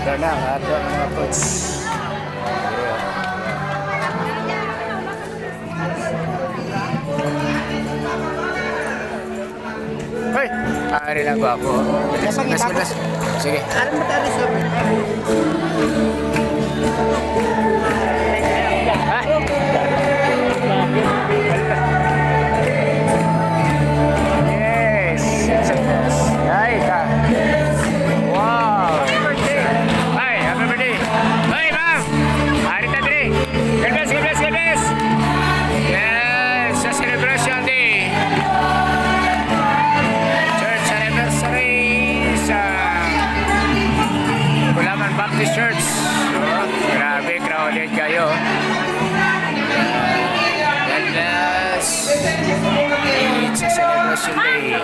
Ito na, ato ang mga coach. Hoy! Ari lang ko ako. Bilas. Sige. Ano mo tayo sa Yes! Ay, ka. Wow! Ay, happy birthday! Ay, ma'am! Ari ta dire! God bless! Yes! Sa celebration day! Church anniversary sa Kulaman Baptist Church. Oh, grabe, crowded kayo. God bless! It's a celebration day.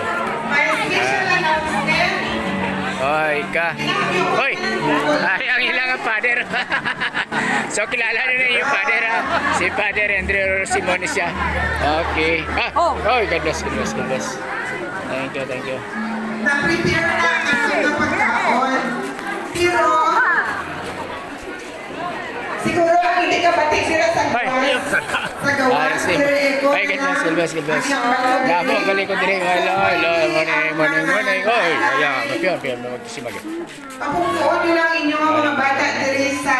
Hoy, ka. Hoy! Ay, ang ilang ang father. So, kilala nyo yung father, ha? Si Father Andrew Simones siya. Okay. Hoy, God bless. Thank you. na-prepare na ang mga pagkaon. Pero, siguro ang hindi ka pati sila sa gawas. Sa gawas, Ay, God bless. Labo, galing ko dire. Hello. Morning. Hoy, ayan, mapiyon, magkisimag. Papupuon nyo lang inyong mga bata diri sa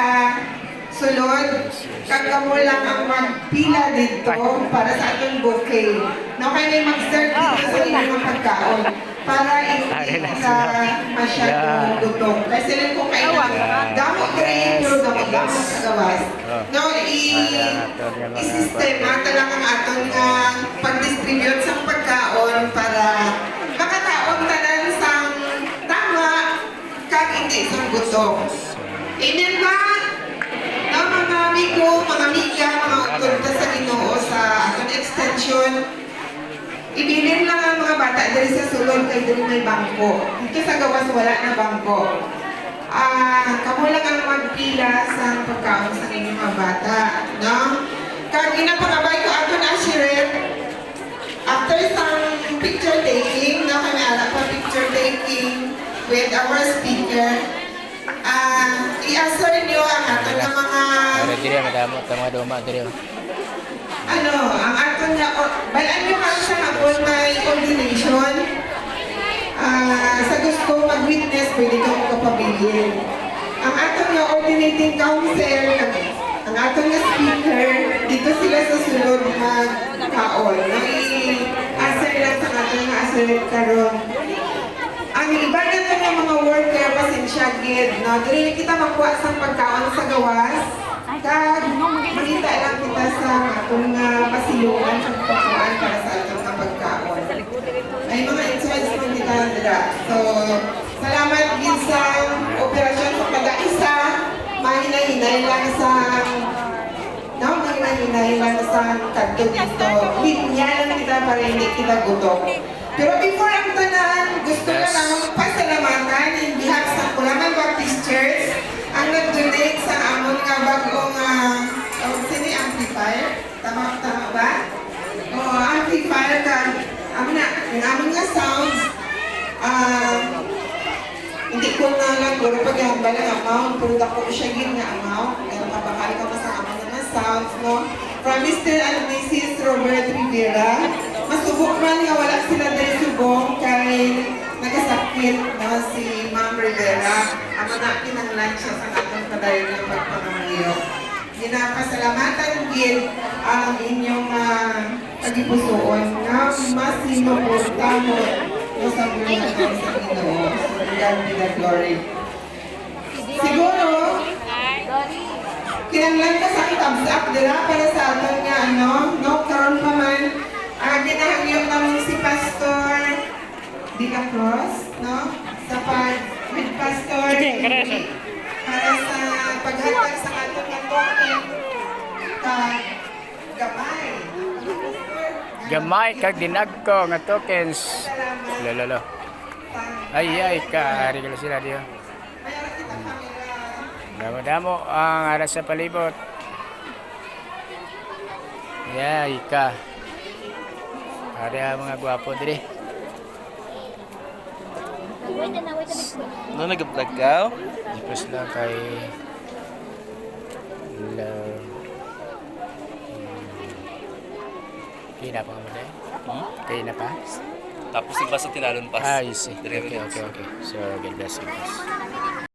sulod. Kagamo lang ang magpila dito para sa atong buffet. No, kaya may mag-serve dito sa inyong pagkaon para hindi sa masyadong gutom. Kasi sila kung kailangan damo diri pero damo sa gawas. No, i-sistema lang ang atong pag-distribute sa pagkaon para makataon tanan sang tama kag hindi sa gutom. Amen ba? No, mga amigo, mga amiga, mga utod sa Ginoo sa atong extension, ibilin lang ang mga bata diri sa sulod kay diri may bangko. Dito sa gawas wala na bangko. Kamo lang ang magpila sa pagkaon sa inyong mga bata, no? Kag ginapangabay ko ato na share after some picture taking, no, kami ala pa picture taking with our speaker. I-answer niyo ang ato na mga Dire, madamo, tama doma, dire. ang ato na, balaan niyo kami sa hapon may ordination. Sa gusto mag-witness, pwede ka magkapabilin. Ang ato na ordinating council, ang ato na speaker, dito sila sa sulod mag-kaon. I-answer lang sa ato na answer karon. Ang iba na ito ng mga worker, pasensya gid, no? Dili kita makuha sa pagkaon sa gawas. Kag makita lang kita sa atong pasilungan sa pagkaon para sa atong pagkaon. May mga insights man kita dira. So, salamat gid sa operasyon sa pag-aisa. Mahinay-hinay lang sa kadto dito. Linya lang kita para hindi kita gutom. Pero before ang tanan, gusto ko lang pasalamatan in behalf sa Kulaman Baptist Church ang nag-donate sa amon nga bagong amplifier. Tama ba? Amplifier ka. Ang amon nga sounds. Hindi ko na lang guro paghahambal ang amount, pero dako siya gin nga amount. Kaya mapapakali ka pa sa amon nga sounds, no? From Mr. and Mrs. Robert Rivera. Masubok man nga wala sila dahil subong kay nagasakit na si Ma'am Rivera. Amo na kinanglan siya sa atong padayon ng pagpamamayo. Ginapasalamatan din ang inyong pagipusoon na mas sinuporta mo sa buhay ng sa Ginoo. So, God be the glory. Siguro, kinanglan ka sa thumbs up dira para sa aton nga no, karon pa man ginahangyo naman si Pastor Di La Cruz, no? Sa with Pastor para sa paghatag sa atong nga token Gamay kag dinagko nga tokens. Lolo. Ay ka, ari ka sila diyo. Damo ang aras sa palibot. Ika. Ada mga gwapo diri. No, nag-vlog ka? Request lang kay Love. Kaya na pa nga muna eh. Kaya na pa? Tapos iba sa tinalon pass. Ah, you see. Dire- Okay. So, God bless you guys.